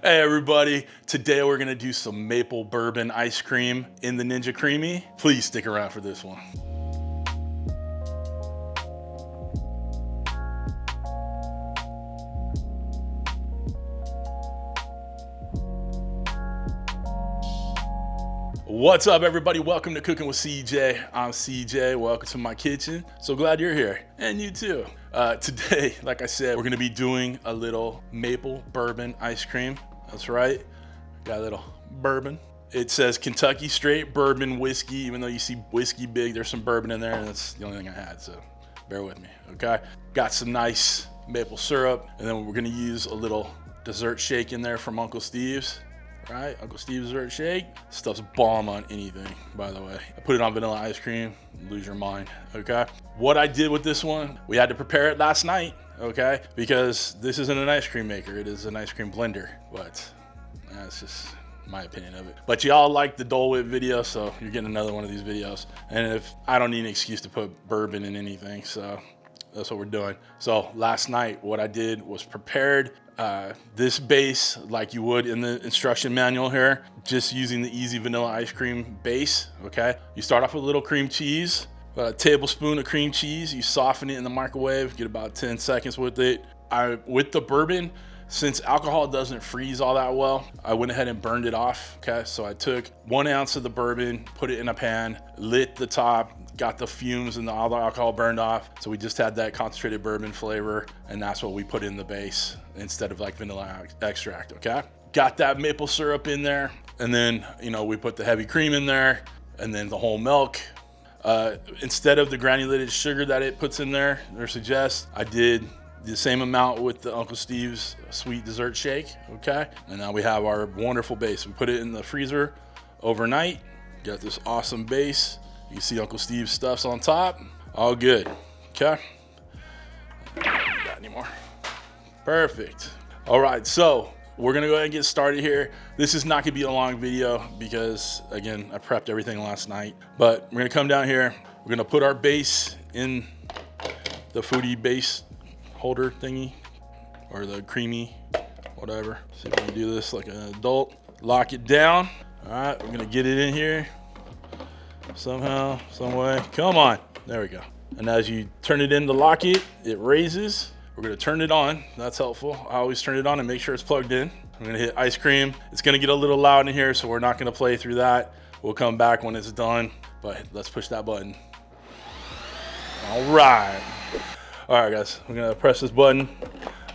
Hey everybody, today we're gonna do some maple bourbon ice cream in the Ninja Creami. Please stick around for this one. What's up everybody? Welcome to Cooking with CJ. I'm CJ, welcome to my kitchen. So glad you're here, and you too. Today, like I said, we're gonna be doing a little maple bourbon ice cream. That's right, got a little bourbon. It says Kentucky straight bourbon whiskey, even though you see whiskey big, there's some bourbon in there, and that's the only thing I had, so bear with me, okay? Got some nice maple syrup, and then we're gonna use a little dessert shake in there from Uncle Steve's. Right, Uncle Steve's dessert shake. Stuff's bomb on anything, by the way. I put it on vanilla ice cream, lose your mind, okay? What I did with this one, we had to prepare it last night, okay? Because this isn't an ice cream maker, it is an ice cream blender, but that's just my opinion of it. But y'all like the Dole Whip video, so you're getting another one of these videos. And if I don't need an excuse to put bourbon in anything, so that's what we're doing. So last night, what I did was prepared this base like you would in the instruction manual here, just using the easy vanilla ice cream base, okay? You start off with a little cream cheese, about a tablespoon of cream cheese. You soften it in the microwave, get about 10 seconds with it. With the bourbon, since alcohol doesn't freeze all that well, I went ahead and burned it off, okay? So I took 1 ounce of the bourbon, put it in a pan, lit the top, got the fumes and all the alcohol burned off. So we just had that concentrated bourbon flavor, and that's what we put in the base instead of like vanilla extract, okay? Got that maple syrup in there, and then, you know, we put the heavy cream in there, and then the whole milk. Instead of the granulated sugar that it puts in there or suggests, I did the same amount with the Uncle Steve's sweet dessert shake, okay? And now we have our wonderful base. We put it in the freezer overnight, got this awesome base. You see Uncle Steve's stuff's on top, all good, okay? Not got any more. Perfect. All right, so we're gonna go ahead and get started here. This is not gonna be a long video because, again, I prepped everything last night. But we're gonna come down here, we're gonna put our base in the foodie base holder thingy, or the creamy, whatever. See if we can do this like an adult. Lock it down. All right, we're gonna get it in here somehow, some way. Come on, there we go. And as you turn it in to lock it, it raises. We're gonna turn it on, that's helpful. I always turn it on and make sure it's plugged in. I'm gonna hit ice cream. It's gonna get a little loud in here, so we're not gonna play through that. We'll come back when it's done, but let's push that button. All right. All right, guys, we're gonna press this button.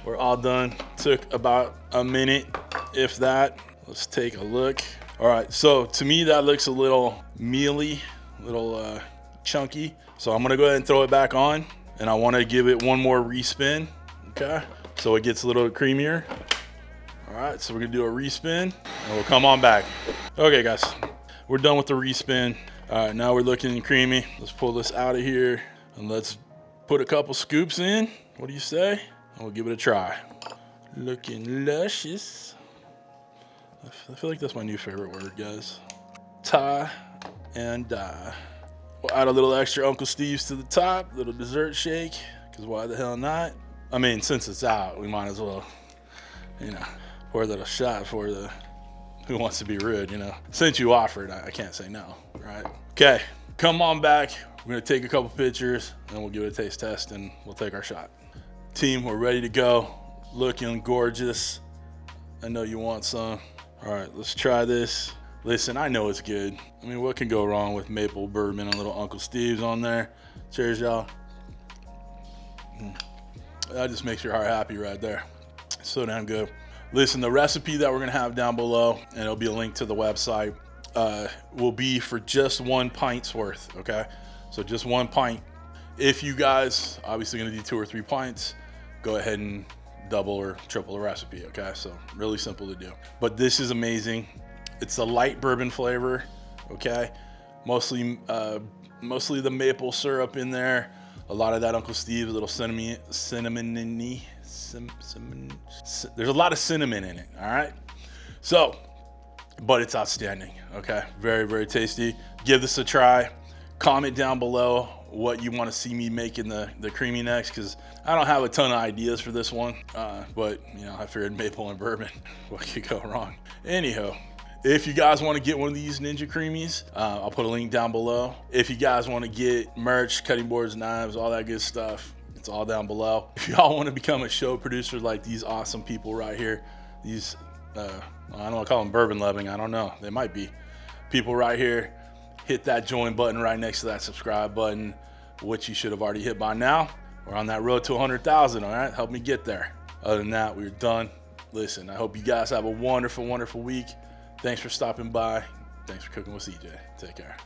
We're all done. Took about a minute, if that. Let's take a look. All right, so to me, that looks a little mealy, a little chunky. So I'm gonna go ahead and throw it back on, and I wanna give it one more respin, okay? So it gets a little creamier. All right, so we're gonna do a respin, and we'll come on back. Okay, guys, we're done with the respin. All right, now we're looking creamy. Let's pull this out of here, and let's put a couple scoops in. What do you say? And we'll give it a try. Looking luscious. I feel like that's my new favorite word, guys. Tie and dye. We'll add a little extra Uncle Steve's to the top, little dessert shake, because why the hell not? I mean, since it's out, we might as well, you know, pour a little shot for the who wants to be rude, you know. Since you offered, I can't say no, right? Okay, come on back. We're gonna take a couple pictures, and we'll give it a taste test, and we'll take our shot. Team, we're ready to go. Looking gorgeous. I know you want some. All right, let's try this. Listen, I know it's good. I mean, what can go wrong with maple bourbon and little Uncle Steve's on there? Cheers, y'all. That just makes your heart happy right there. So damn good. Listen, the recipe that we're gonna have down below, and it'll be a link to the website, will be for just 1 pint's worth, okay? So just 1 pint. If you guys obviously gonna do 2 or 3 pints, go ahead and double or triple the recipe, okay? So really simple to do. But this is amazing. It's a light bourbon flavor, okay? Mostly the maple syrup in there. A lot of that Uncle Steve's, a little cinnamon-y. There's a lot of cinnamon in it, all right? So, but it's outstanding, okay? Very, very tasty. Give this a try. Comment down below what you want to see me making the creamy next, because I don't have a ton of ideas for this one, but you know, I figured maple and bourbon, what could go wrong? Anyhow, if you guys want to get one of these Ninja Creamis, I'll put a link down below. If you guys want to get merch, cutting boards, knives, all that good stuff, it's all down below. If y'all want to become a show producer like these awesome people right here, these I don't want to call them bourbon loving, I don't know, they might be people right here, hit that join button right next to that subscribe button, which you should have already hit by now. We're on that road to 100,000, all right? Help me get there. Other than that, we're done. Listen, I hope you guys have a wonderful, wonderful week. Thanks for stopping by. Thanks for cooking with CJ. Take care.